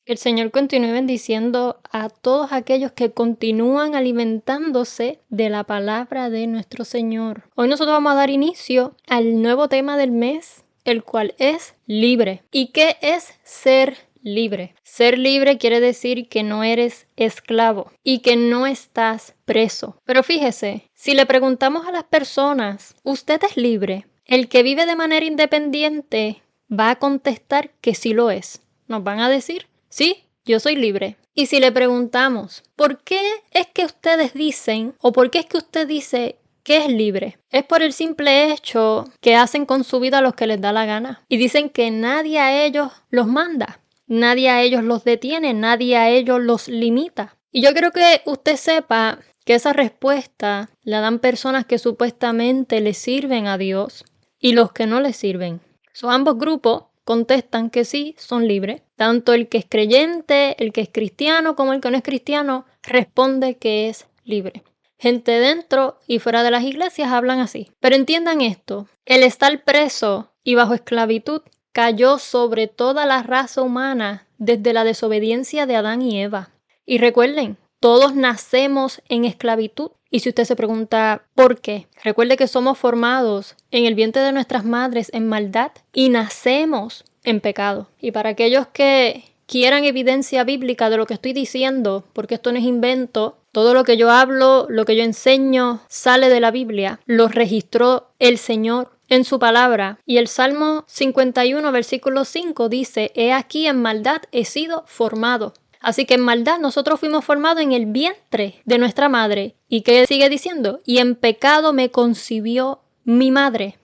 Que el Señor continúe bendiciendo a todos aquellos que continúan alimentándose de la palabra de nuestro Señor. Hoy nosotros vamos a dar inicio al nuevo tema del mes, el cual es libre. ¿Y qué es ser libre? Ser libre quiere decir que no eres esclavo y que no estás preso. Pero fíjese, si le preguntamos a las personas, ¿usted es libre? El que vive de manera independiente va a contestar que sí lo es. Nos van a decir, sí, yo soy libre. Y si le preguntamos, ¿por qué es que ustedes dicen o por qué es que usted dice que es libre? Es por el simple hecho que hacen con su vida lo que les da la gana. Y dicen que nadie a ellos los manda, nadie a ellos los detiene, nadie a ellos los limita. Y yo quiero que usted sepa que esa respuesta la dan personas que supuestamente le sirven a Dios y los que no le sirven. Ambos grupos contestan que sí, son libres. Tanto el que es creyente, el que es cristiano, como el que no es cristiano, responde que es libre. Gente dentro y fuera de las iglesias hablan así. Pero entiendan esto, el estar preso y bajo esclavitud cayó sobre toda la raza humana desde la desobediencia de Adán y Eva. Y recuerden, todos nacemos en esclavitud. Y si usted se pregunta ¿por qué? Recuerde que somos formados en el vientre de nuestras madres en maldad y nacemos en pecado. Y para aquellos que quieran evidencia bíblica de lo que estoy diciendo, porque esto no es invento, todo lo que yo hablo, lo que yo enseño, sale de la Biblia, lo registró el Señor en su palabra. Y el Salmo 51, versículo 5 dice, he aquí en maldad he sido formado. Así que en maldad nosotros fuimos formados en el vientre de nuestra madre. ¿Y qué sigue diciendo? Y en pecado me concibió mi madre.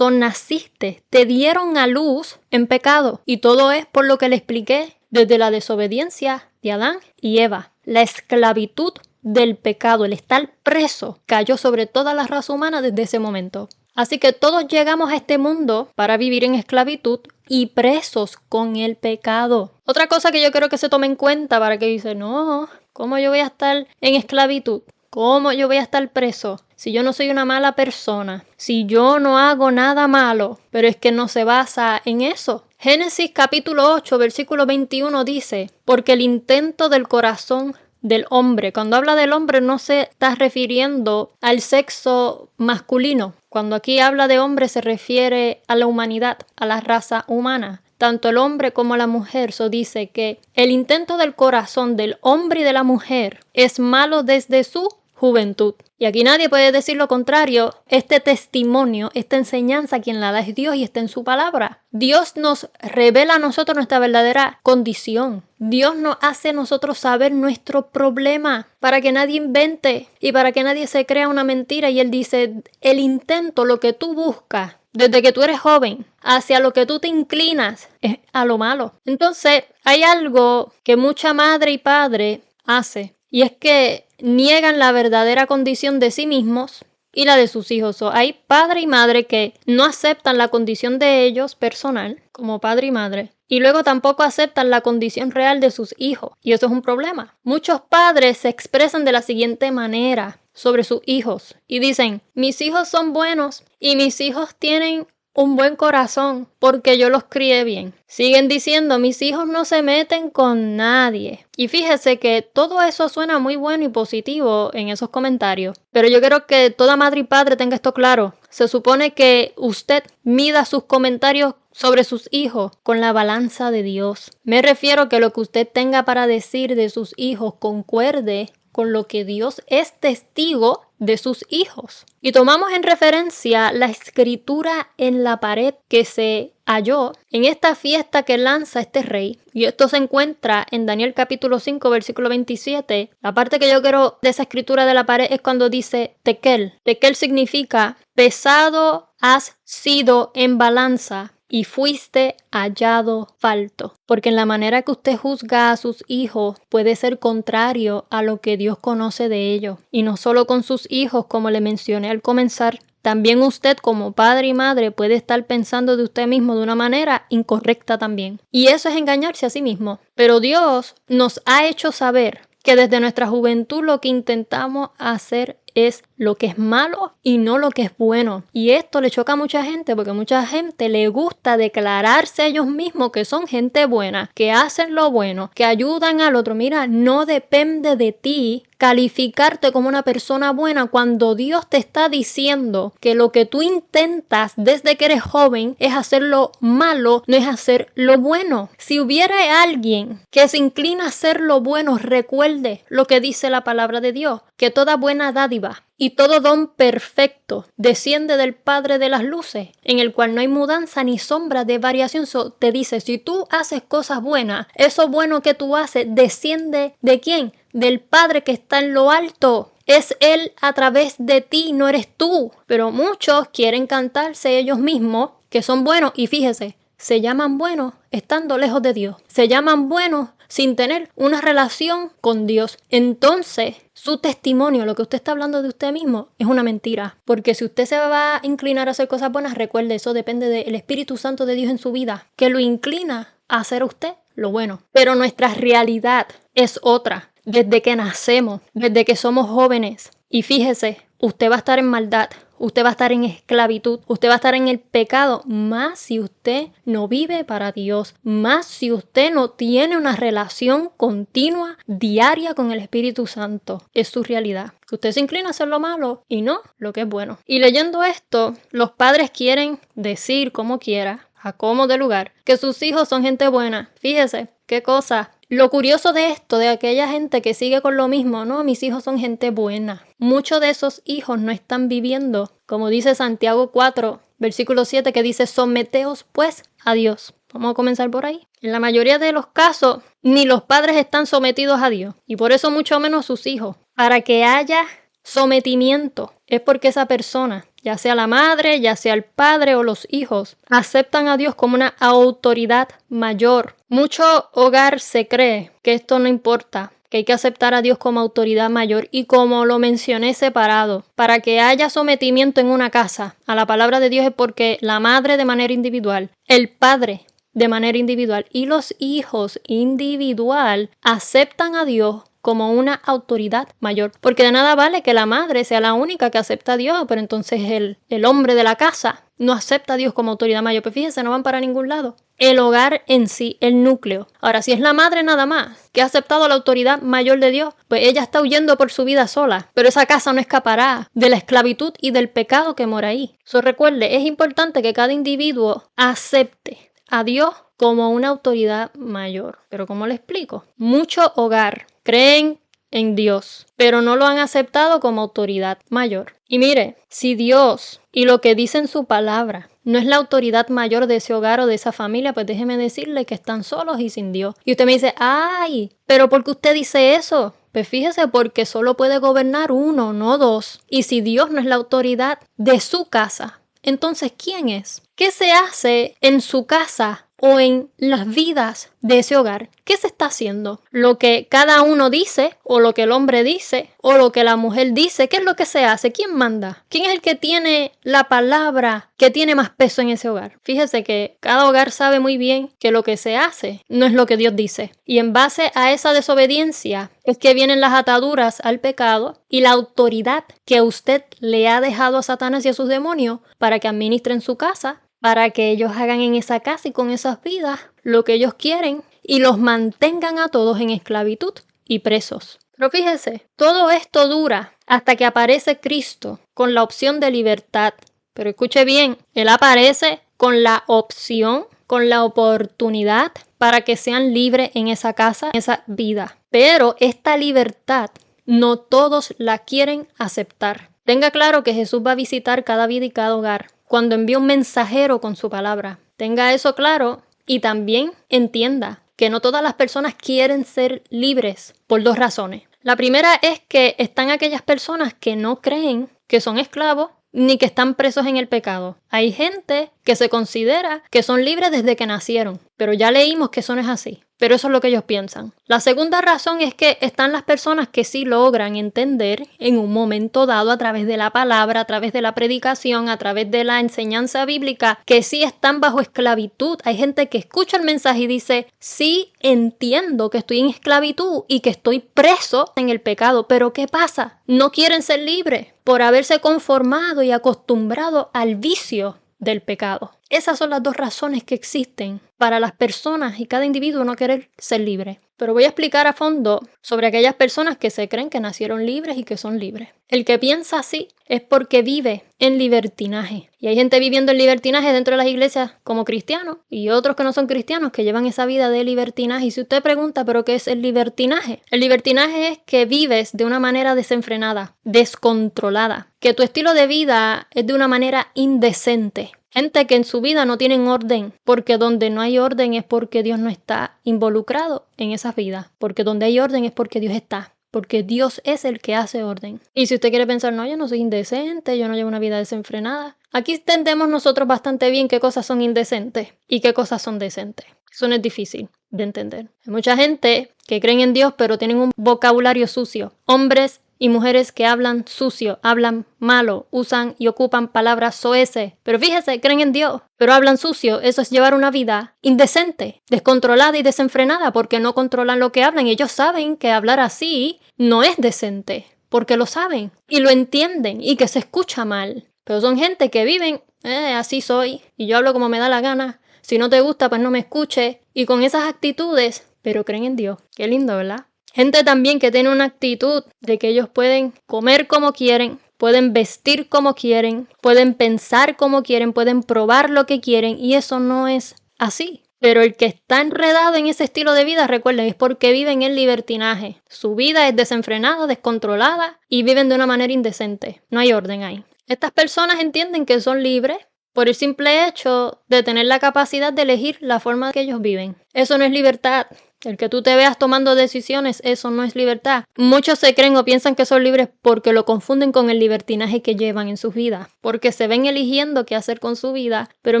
Naciste, te dieron a luz en pecado. Y todo es por lo que le expliqué desde la desobediencia de Adán y Eva. La esclavitud del pecado, el estar preso, cayó sobre toda la raza humana desde ese momento. Así que todos llegamos a este mundo para vivir en esclavitud y presos con el pecado. Otra cosa que yo quiero que se tome en cuenta para que dice, no, ¿cómo yo voy a estar en esclavitud? ¿Cómo yo voy a estar preso? Si yo no soy una mala persona, si yo no hago nada malo, pero es que no se basa en eso. Génesis capítulo 8, versículo 21 dice, porque el intento del corazón del hombre. Cuando habla del hombre no se está refiriendo al sexo masculino. Cuando aquí habla de hombre se refiere a la humanidad, a la raza humana. Tanto el hombre como la mujer, dice que el intento del corazón del hombre y de la mujer es malo desde su juventud. Y aquí nadie puede decir lo contrario. Este testimonio, esta enseñanza, quien la da es Dios y está en su palabra. Dios nos revela a nosotros nuestra verdadera condición. Dios nos hace a nosotros saber nuestro problema para que nadie invente y para que nadie se crea una mentira. Y Él dice, el intento, lo que tú buscas, desde que tú eres joven, hacia lo que tú te inclinas, es a lo malo. Entonces, hay algo que mucha madre y padre hace. Y es que niegan la verdadera condición de sí mismos y la de sus hijos. Hay padre y madre que no aceptan la condición de ellos personal, como padre y madre, y luego tampoco aceptan la condición real de sus hijos. Y eso es un problema. Muchos padres se expresan de la siguiente manera sobre sus hijos y dicen, mis hijos son buenos y mis hijos tienen un buen corazón porque yo los crié bien. Siguen diciendo, mis hijos no se meten con nadie. Y fíjese que todo eso suena muy bueno y positivo en esos comentarios. Pero yo quiero que toda madre y padre tenga esto claro. Se supone que usted mida sus comentarios sobre sus hijos con la balanza de Dios. Me refiero que lo que usted tenga para decir de sus hijos concuerde con lo que Dios es testigo de sus hijos. Y tomamos en referencia la escritura en la pared que se halló en esta fiesta que lanza este rey. Y esto se encuentra en Daniel capítulo 5, versículo 27. La parte que yo quiero de esa escritura de la pared es cuando dice tekel. Tekel significa pesado has sido en balanza y fuiste hallado falto. Porque en la manera que usted juzga a sus hijos puede ser contrario a lo que Dios conoce de ellos. Y no solo con sus hijos, como le mencioné al comenzar, también usted como padre y madre puede estar pensando de usted mismo de una manera incorrecta también. Y eso es engañarse a sí mismo. Pero Dios nos ha hecho saber que desde nuestra juventud lo que intentamos hacer es lo que es malo y no lo que es bueno. Y esto le choca a mucha gente porque mucha gente le gusta declararse a ellos mismos que son gente buena, que hacen lo bueno, que ayudan al otro. Mira, no depende de ti calificarte como una persona buena cuando Dios te está diciendo que lo que tú intentas desde que eres joven es hacer lo malo, no es hacer lo bueno. Si hubiera alguien que se inclina a hacer lo bueno, recuerde lo que dice la palabra de Dios, que toda buena dádiva y todo don perfecto desciende del Padre de las luces, en el cual no hay mudanza ni sombra de variación. Te dice, si tú haces cosas buenas, eso bueno que tú haces desciende ¿de quién? Del Padre que está en lo alto. Es Él a través de ti, no eres tú. Pero muchos quieren cantarse ellos mismos que son buenos y fíjese, se llaman buenos estando lejos de Dios. Se llaman buenos sin tener una relación con Dios. Entonces, su testimonio, lo que usted está hablando de usted mismo, es una mentira. Porque si usted se va a inclinar a hacer cosas buenas, recuerde, eso depende del Espíritu Santo de Dios en su vida, que lo inclina a hacer a usted lo bueno. Pero nuestra realidad es otra. Desde que nacemos, desde que somos jóvenes. Y fíjese, usted va a estar en maldad, usted va a estar en esclavitud, usted va a estar en el pecado, más si usted no vive para Dios, más si usted no tiene una relación continua, diaria con el Espíritu Santo. Es su realidad. Que usted se inclina a hacer lo malo y no lo que es bueno. Y leyendo esto, los padres quieren decir como quiera, a como de lugar, que sus hijos son gente buena. Fíjese, qué cosa. Lo curioso de esto, de aquella gente que sigue con lo mismo, no, mis hijos son gente buena. Muchos de esos hijos no están viviendo, como dice Santiago 4, versículo 7, que dice, someteos pues a Dios. Vamos a comenzar por ahí. En la mayoría de los casos, ni los padres están sometidos a Dios, y por eso mucho menos sus hijos. Para que haya sometimiento, es porque esa persona, ya sea la madre, ya sea el padre o los hijos, aceptan a Dios como una autoridad mayor. Mucho hogar se cree que esto no importa, que hay que aceptar a Dios como autoridad mayor y como lo mencioné separado. Para que haya sometimiento en una casa a la palabra de Dios es porque la madre de manera individual, el padre de manera individual y los hijos individual aceptan a Dios como una autoridad mayor. Porque de nada vale que la madre sea la única que acepta a Dios, pero entonces el hombre de la casa no acepta a Dios como autoridad mayor. Pues fíjense, no van para ningún lado. El hogar en sí, el núcleo. Ahora, si es la madre nada más que ha aceptado la autoridad mayor de Dios, pues ella está huyendo por su vida sola. Pero esa casa no escapará de la esclavitud y del pecado que mora ahí. Recuerde, es importante que cada individuo acepte a Dios como una autoridad mayor. Pero ¿cómo le explico? Mucho hogar creen en Dios, pero no lo han aceptado como autoridad mayor. Y mire, si Dios y lo que dice en su palabra no es la autoridad mayor de ese hogar o de esa familia, pues déjeme decirle que están solos y sin Dios. Y usted me dice, ay, pero ¿por qué usted dice eso? Pues fíjese, porque solo puede gobernar uno, no dos. Y si Dios no es la autoridad de su casa, entonces ¿quién es? ¿Qué se hace en su casa o en las vidas de ese hogar? ¿Qué se está haciendo? ¿Lo que cada uno dice o lo que el hombre dice o lo que la mujer dice? ¿Qué es lo que se hace? ¿Quién manda? ¿Quién es el que tiene la palabra que tiene más peso en ese hogar? Fíjese que cada hogar sabe muy bien que lo que se hace no es lo que Dios dice. Y en base a esa desobediencia es que vienen las ataduras al pecado y la autoridad que usted le ha dejado a Satanás y a sus demonios para que administren su casa, para que ellos hagan en esa casa y con esas vidas lo que ellos quieren y los mantengan a todos en esclavitud y presos. Pero fíjese, todo esto dura hasta que aparece Cristo con la opción de libertad. Pero escuche bien, Él aparece con la opción, con la oportunidad para que sean libres en esa casa, en esa vida. Pero esta libertad no todos la quieren aceptar. Tenga claro que Jesús va a visitar cada vida y cada hogar cuando envía un mensajero con su palabra. Tenga eso claro y también entienda que no todas las personas quieren ser libres por dos razones. La primera es que están aquellas personas que no creen que son esclavos ni que están presos en el pecado. Hay gente que se considera que son libres desde que nacieron. Pero ya leímos que eso no es así. Pero eso es lo que ellos piensan. La segunda razón es que están las personas que sí logran entender en un momento dado a través de la palabra, a través de la predicación, a través de la enseñanza bíblica, que sí están bajo esclavitud. Hay gente que escucha el mensaje y dice, sí entiendo que estoy en esclavitud y que estoy preso en el pecado, pero ¿qué pasa? No quieren ser libres por haberse conformado y acostumbrado al vicio del pecado. Esas son las dos razones que existen para las personas y cada individuo no querer ser libre. Pero voy a explicar a fondo sobre aquellas personas que se creen que nacieron libres y que son libres. El que piensa así es porque vive en libertinaje. Y hay gente viviendo en libertinaje dentro de las iglesias como cristianos y otros que no son cristianos que llevan esa vida de libertinaje. Y si usted pregunta, ¿pero qué es el libertinaje? El libertinaje es que vives de una manera desenfrenada, descontrolada, que tu estilo de vida es de una manera indecente. Gente que en su vida no tienen orden, porque donde no hay orden es porque Dios no está involucrado en esas vidas, porque donde hay orden es porque Dios está, porque Dios es el que hace orden. Y si usted quiere pensar, no, yo no soy indecente, yo no llevo una vida desenfrenada, aquí entendemos nosotros bastante bien qué cosas son indecentes y qué cosas son decentes. Eso no es difícil de entender. Hay mucha gente que creen en Dios pero tienen un vocabulario sucio. Hombres y mujeres que hablan sucio, hablan malo, usan y ocupan palabras soeces. Pero fíjese, creen en Dios, pero hablan sucio. Eso es llevar una vida indecente, descontrolada y desenfrenada porque no controlan lo que hablan. Y ellos saben que hablar así no es decente, porque lo saben y lo entienden y que se escucha mal. Pero son gente que viven, así soy y yo hablo como me da la gana. Si no te gusta, pues no me escuches. Y con esas actitudes, pero creen en Dios. Qué lindo, ¿verdad? Gente también que tiene una actitud de que ellos pueden comer como quieren, pueden vestir como quieren, pueden pensar como quieren, pueden probar lo que quieren y eso no es así. Pero el que está enredado en ese estilo de vida, recuerden, es porque viven en libertinaje. Su vida es desenfrenada, descontrolada y viven de una manera indecente. No hay orden ahí. Estas personas entienden que son libres por el simple hecho de tener la capacidad de elegir la forma que ellos viven. Eso no es libertad. El que tú te veas tomando decisiones, eso no es libertad. Muchos se creen o piensan que son libres porque lo confunden con el libertinaje que llevan en sus vidas, porque se ven eligiendo qué hacer con su vida. Pero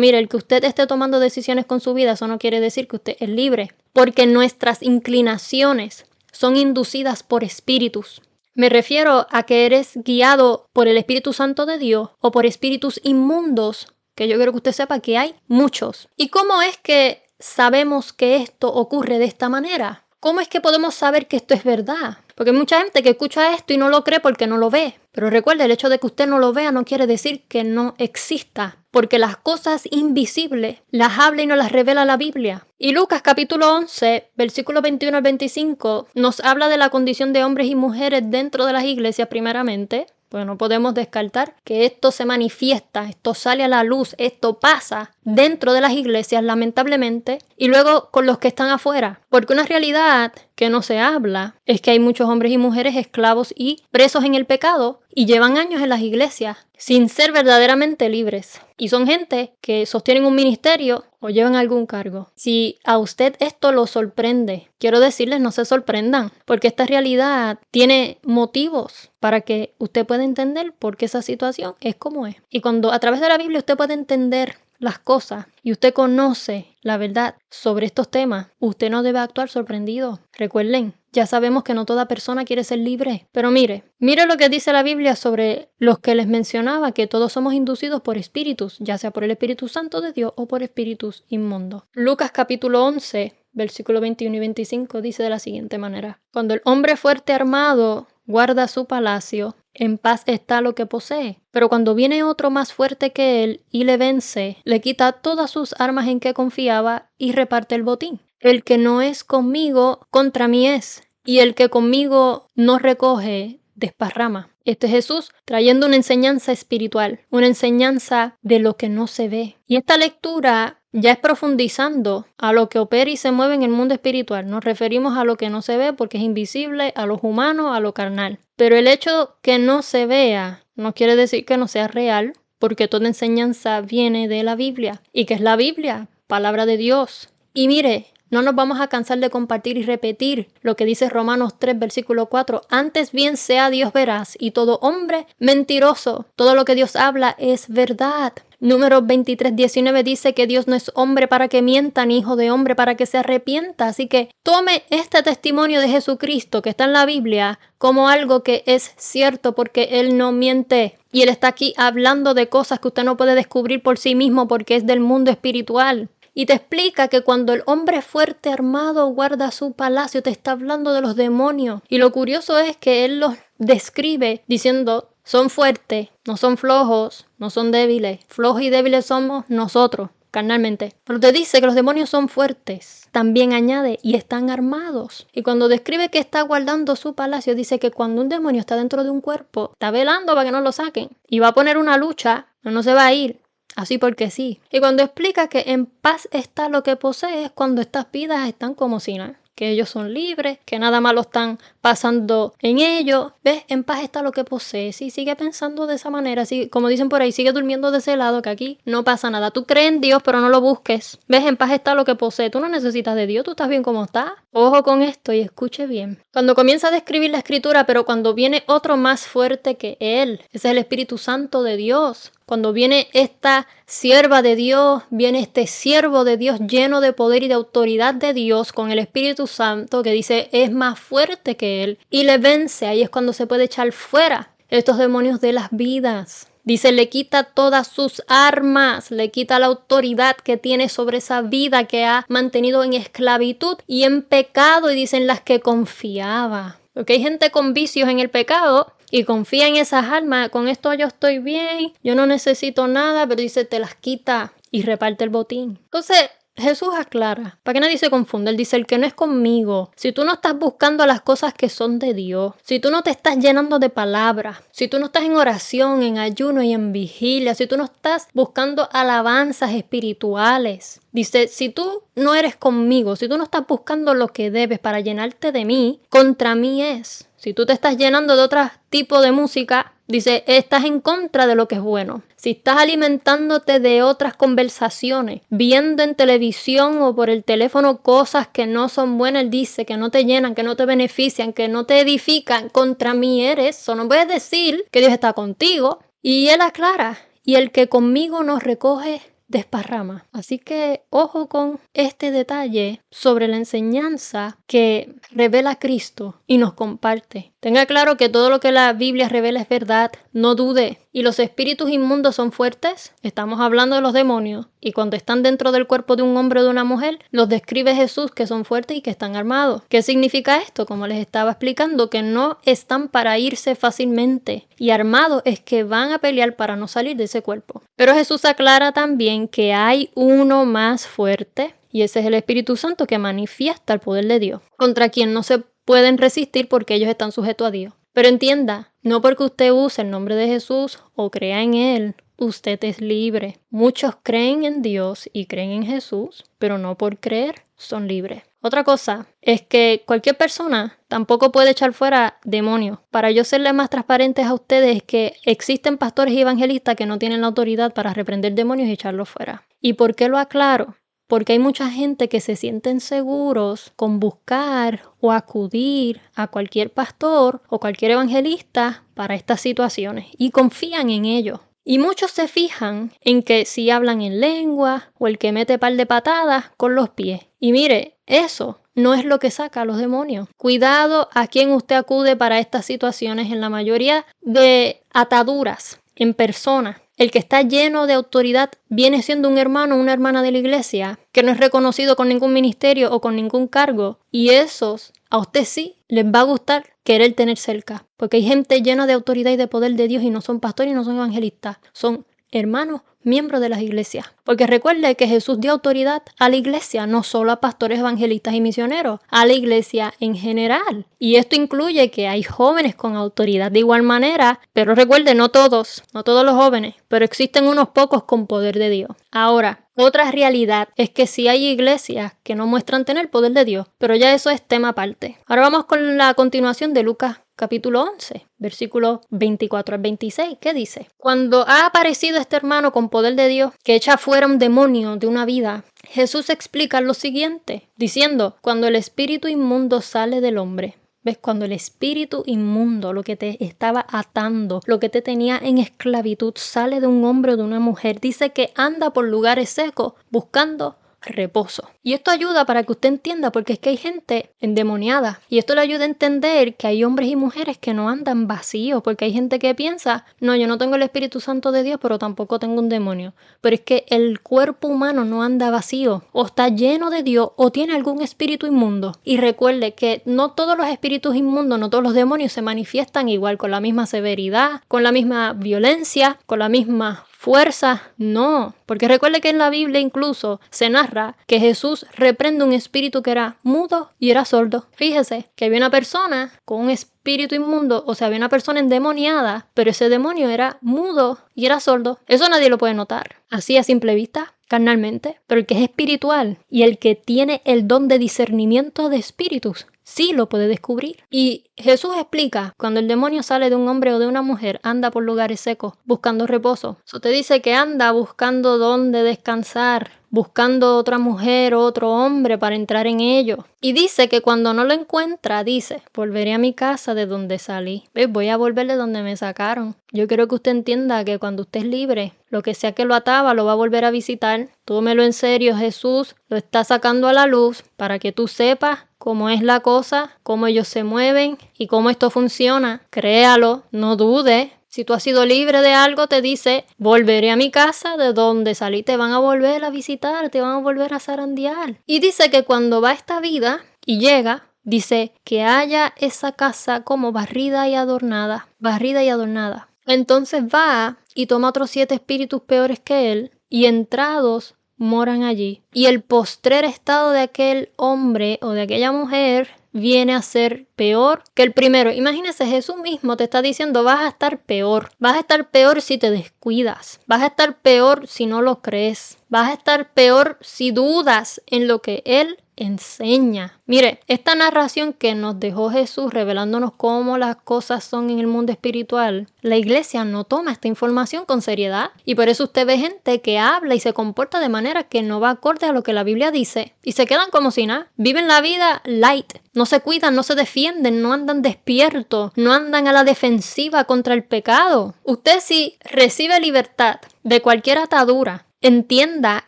mire, el que usted esté tomando decisiones con su vida, eso no quiere decir que usted es libre, porque nuestras inclinaciones son inducidas por espíritus. Me refiero a que eres guiado por el Espíritu Santo de Dios o por espíritus inmundos, que yo quiero que usted sepa que hay muchos. ¿Y cómo es que sabemos que esto ocurre de esta manera? ¿Cómo es que podemos saber que esto es verdad? Porque hay mucha gente que escucha esto y no lo cree porque no lo ve. Pero recuerde, el hecho de que usted no lo vea no quiere decir que no exista. Porque las cosas invisibles las habla y nos las revela la Biblia. Y Lucas capítulo 11, versículos 21 al 25, nos habla de la condición de hombres y mujeres dentro de las iglesias primeramente. Pues no podemos descartar que esto se manifiesta, esto sale a la luz, esto pasa dentro de las iglesias, lamentablemente, y luego con los que están afuera. Porque una realidad que no se habla es que hay muchos hombres y mujeres esclavos y presos en el pecado y llevan años en las iglesias sin ser verdaderamente libres. Y son gente que sostienen un ministerio o llevan algún cargo. Si a usted esto lo sorprende, quiero decirles no se sorprendan, porque esta realidad tiene motivos para que usted pueda entender por qué esa situación es como es. Y cuando a través de la Biblia usted puede entender las cosas y usted conoce la verdad sobre estos temas, usted no debe actuar sorprendido. Recuerden, ya sabemos que no toda persona quiere ser libre, pero mire lo que dice la Biblia sobre los que les mencionaba, que todos somos inducidos por espíritus, ya sea por el Espíritu Santo de Dios o por espíritus inmundos. Lucas capítulo 11, versículo 21 y 25 dice de la siguiente manera: cuando el hombre fuerte armado guarda su palacio, en paz está lo que posee. Pero cuando viene otro más fuerte que él y le vence, le quita todas sus armas en que confiaba y reparte el botín. El que no es conmigo, contra mí es, y el que conmigo no recoge, desparrama. Este es Jesús trayendo una enseñanza espiritual, una enseñanza de lo que no se ve. Y esta lectura ya es profundizando a lo que opera y se mueve en el mundo espiritual. Nos referimos a lo que no se ve porque es invisible, a los humanos, a lo carnal. Pero el hecho que no se vea no quiere decir que no sea real, porque toda enseñanza viene de la Biblia. ¿Y qué es la Biblia? Palabra de Dios. Y mire, No nos vamos a cansar de compartir y repetir lo que dice Romanos 3, versículo 4. Antes bien sea Dios veraz y todo hombre mentiroso. Todo lo que Dios habla es verdad. Números 23, 19 dice que Dios no es hombre para que mienta, ni hijo de hombre para que se arrepienta. Así que tome este testimonio de Jesucristo que está en la Biblia como algo que es cierto, porque Él no miente. Y Él está aquí hablando de cosas que usted no puede descubrir por sí mismo porque es del mundo espiritual. Y te explica que cuando el hombre fuerte armado guarda su palacio, te está hablando de los demonios. Y lo curioso es que Él los describe diciendo: son fuertes, no son flojos, no son débiles. Flojos y débiles somos nosotros, carnalmente. Pero te dice que los demonios son fuertes. También añade, y están armados. Y cuando describe que está guardando su palacio, dice que cuando un demonio está dentro de un cuerpo, está velando para que no lo saquen. Y va a poner una lucha, no se va a ir. Así porque sí. Y cuando explica que en paz está lo que posee, es cuando estas vidas están como si nada. Que ellos son libres, que nada malo están pasando en ellos. ¿Ves? En paz está lo que posee. Sí, sigue pensando de esa manera. Sí, como dicen por ahí, sigue durmiendo de ese lado, que aquí no pasa nada. Tú crees en Dios, pero no lo busques. ¿Ves? En paz está lo que posee. Tú no necesitas de Dios, tú estás bien como estás. Ojo con esto y escuche bien. Cuando comienza a describir la escritura, pero cuando viene otro más fuerte que él, ese es el Espíritu Santo de Dios. Cuando viene esta sierva de Dios, viene este siervo de Dios lleno de poder y de autoridad de Dios con el Espíritu Santo, que dice es más fuerte que él y le vence. Ahí es cuando se puede echar fuera estos demonios de las vidas. Dice, le quita todas sus armas, le quita la autoridad que tiene sobre esa vida que ha mantenido en esclavitud y en pecado, y dicen las que confiaba. Porque hay gente con vicios en el pecado y confía en esas almas. Con esto yo estoy bien, yo no necesito nada, pero dice, te las quita y reparte el botín. Entonces, Jesús aclara, para que nadie se confunda. Él dice, el que no es conmigo, si tú no estás buscando las cosas que son de Dios, si tú no te estás llenando de palabras, si tú no estás en oración, en ayuno y en vigilia, si tú no estás buscando alabanzas espirituales, dice, si tú no eres conmigo, si tú no estás buscando lo que debes para llenarte de mí, contra mí es. Si tú te estás llenando de otro tipo de música, dice, estás en contra de lo que es bueno. Si estás alimentándote de otras conversaciones, viendo en televisión o por el teléfono cosas que no son buenas, él dice que no te llenan, que no te benefician, que no te edifican, contra mí eres. Eso no puedes decir que Dios está contigo. Y él aclara, y el que conmigo nos recoge, desparrama. Así que ojo con este detalle sobre la enseñanza que revela Cristo y nos comparte. Tenga claro que todo lo que la Biblia revela es verdad, no dude. ¿Y los espíritus inmundos son fuertes? Estamos hablando de los demonios. Y cuando están dentro del cuerpo de un hombre o de una mujer, los describe Jesús que son fuertes y que están armados. ¿Qué significa esto? Como les estaba explicando, que no están para irse fácilmente. Y armados es que van a pelear para no salir de ese cuerpo. Pero Jesús aclara también que hay uno más fuerte, y ese es el Espíritu Santo que manifiesta el poder de Dios, contra quien no se pueden resistir porque ellos están sujetos a Dios. Pero entienda, no porque usted use el nombre de Jesús o crea en Él, usted es libre. Muchos creen en Dios y creen en Jesús, pero no por creer son libres. Otra cosa es que cualquier persona tampoco puede echar fuera demonios. Para yo serles más transparentes a ustedes, es que existen pastores y evangelistas que no tienen la autoridad para reprender demonios y echarlos fuera. ¿Y por qué lo aclaro? Porque hay mucha gente que se sienten seguros con buscar o acudir a cualquier pastor o cualquier evangelista para estas situaciones y confían en ellos. Y muchos se fijan en que si hablan en lengua o el que mete par de patadas con los pies. Y mire, eso no es lo que saca a los demonios. Cuidado a quien usted acude para estas situaciones. En la mayoría de ataduras en persona, el que está lleno de autoridad viene siendo un hermano o una hermana de la iglesia que no es reconocido con ningún ministerio o con ningún cargo. Y esos, a usted sí, les va a gustar querer tener cerca. Porque hay gente llena de autoridad y de poder de Dios y no son pastores y no son evangelistas. Son hermanos, miembros de las iglesias. Porque recuerde que Jesús dio autoridad a la iglesia, no solo a pastores, evangelistas y misioneros, a la iglesia en general. Y esto incluye que hay jóvenes con autoridad de igual manera, pero recuerde, no todos los jóvenes, pero existen unos pocos con poder de Dios. Ahora, otra realidad es que sí hay iglesias que no muestran tener poder de Dios, pero ya eso es tema aparte. Ahora vamos con la continuación de Lucas capítulo 11, versículos 24 al 26, ¿qué dice? Cuando ha aparecido este hermano con poder de Dios, que echa fuera un demonio de una vida, Jesús explica lo siguiente, diciendo, cuando el espíritu inmundo sale del hombre, ¿ves? Cuando el espíritu inmundo, lo que te estaba atando, lo que te tenía en esclavitud, sale de un hombre o de una mujer, dice que anda por lugares secos buscando reposo. Y esto ayuda para que usted entienda, porque es que hay gente endemoniada. Y esto le ayuda a entender que hay hombres y mujeres que no andan vacíos, porque hay gente que piensa, no, yo no tengo el Espíritu Santo de Dios, pero tampoco tengo un demonio. Pero es que el cuerpo humano no anda vacío, o está lleno de Dios, o tiene algún espíritu inmundo. Y recuerde que no todos los espíritus inmundos, no todos los demonios se manifiestan igual, con la misma severidad, con la misma violencia, con la misma fuerza, no, porque recuerde que en la Biblia incluso se narra que Jesús reprende un espíritu que era mudo y era sordo. Fíjese que había una persona con un espíritu inmundo, o sea, había una persona endemoniada, pero ese demonio era mudo y era sordo. Eso nadie lo puede notar, así a simple vista, carnalmente, pero el que es espiritual y el que tiene el don de discernimiento de espíritus, sí lo puede descubrir. Y Jesús explica, cuando el demonio sale de un hombre o de una mujer, anda por lugares secos, buscando reposo. Eso te dice que anda buscando dónde descansar, buscando otra mujer o otro hombre para entrar en ello. Y dice que cuando no lo encuentra, dice, volveré a mi casa de donde salí. ¿Ves? Voy a volver de donde me sacaron. Yo quiero que usted entienda que cuando usted es libre, lo que sea que lo ataba, lo va a volver a visitar. Tómelo en serio, Jesús lo está sacando a la luz para que tú sepas cómo es la cosa, cómo ellos se mueven y cómo esto funciona. Créalo, no dudes. Si tú has sido libre de algo, te dice, volveré a mi casa de donde salí. Te van a volver a visitar, te van a volver a zarandear. Y dice que cuando va a esta vida y llega, dice que haya esa casa como barrida y adornada. Barrida y adornada. Entonces va y toma otros 7 espíritus peores que él y entrados moran allí. Y el postrer estado de aquel hombre o de aquella mujer viene a ser peor que el primero. Imagínese, Jesús mismo te está diciendo, vas a estar peor. Vas a estar peor si te descuidas. Vas a estar peor si no lo crees. Vas a estar peor si dudas en lo que Él enseña. Mire, esta narración que nos dejó Jesús revelándonos cómo las cosas son en el mundo espiritual, la iglesia no toma esta información con seriedad y por eso usted ve gente que habla y se comporta de manera que no va acorde a lo que la Biblia dice y se quedan como si nada. Viven la vida light, no se cuidan, no se defienden, no andan despiertos, no andan a la defensiva contra el pecado. Usted si recibe libertad de cualquier atadura, entienda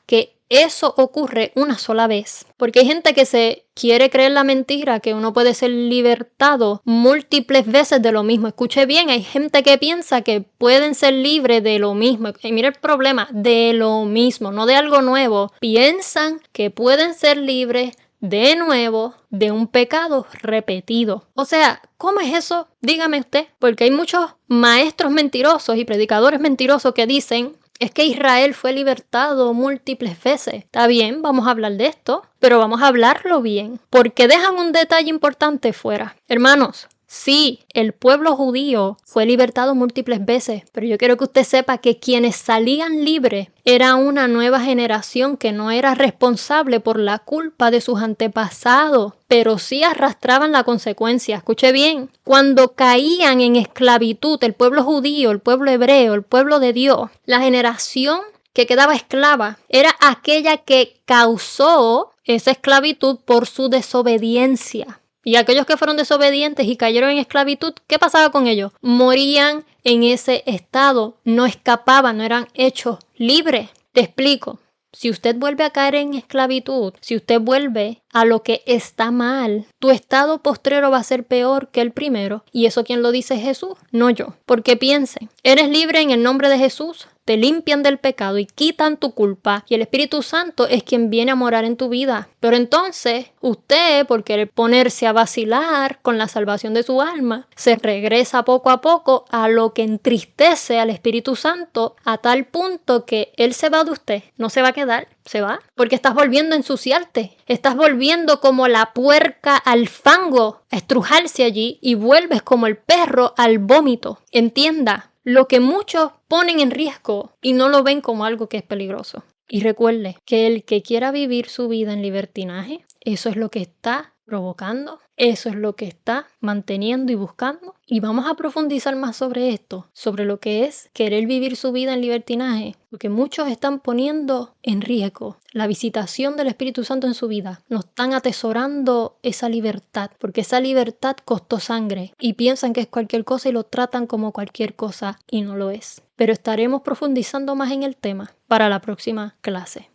que eso ocurre una sola vez, porque hay gente que se quiere creer la mentira que uno puede ser libertado múltiples veces de lo mismo. Escuche bien, hay gente que piensa que pueden ser libres de lo mismo. Y mira el problema, de lo mismo, no de algo nuevo. Piensan que pueden ser libres de nuevo de un pecado repetido. O sea, ¿cómo es eso? Dígame usted, porque hay muchos maestros mentirosos y predicadores mentirosos que dicen es que Israel fue libertado múltiples veces. Está bien, vamos a hablar de esto, pero vamos a hablarlo bien, porque dejan un detalle importante fuera. Hermanos, sí, el pueblo judío fue libertado múltiples veces, pero yo quiero que usted sepa que quienes salían libres era una nueva generación que no era responsable por la culpa de sus antepasados, pero sí arrastraban la consecuencia. Escuche bien, cuando caían en esclavitud el pueblo judío, el pueblo hebreo, el pueblo de Dios, la generación que quedaba esclava era aquella que causó esa esclavitud por su desobediencia. Y aquellos que fueron desobedientes y cayeron en esclavitud, ¿qué pasaba con ellos? Morían en ese estado, no escapaban, no eran hechos libres. Te explico. Si usted vuelve a caer en esclavitud, si usted vuelve a lo que está mal, tu estado postrero va a ser peor que el primero. ¿Y eso quién lo dice? Jesús, no yo. Porque piensen, eres libre en el nombre de Jesús, te limpian del pecado y quitan tu culpa y el Espíritu Santo es quien viene a morar en tu vida. Pero entonces usted, por querer ponerse a vacilar con la salvación de su alma, se regresa poco a poco a lo que entristece al Espíritu Santo a tal punto que Él se va de usted, no se va a quedar, se va, porque estás volviendo a ensuciarte, estás volviendo como la puerca al fango, a estrujarse allí y vuelves como el perro al vómito. Entienda, lo que muchos ponen en riesgo y no lo ven como algo que es peligroso. Y recuerde que el que quiera vivir su vida en libertinaje, eso es lo que está provocando. Eso es lo que está manteniendo y buscando. Y vamos a profundizar más sobre esto, sobre lo que es querer vivir su vida en libertinaje, porque muchos están poniendo en riesgo la visitación del Espíritu Santo en su vida. No están atesorando esa libertad, porque esa libertad costó sangre y piensan que es cualquier cosa y lo tratan como cualquier cosa y no lo es. Pero estaremos profundizando más en el tema para la próxima clase.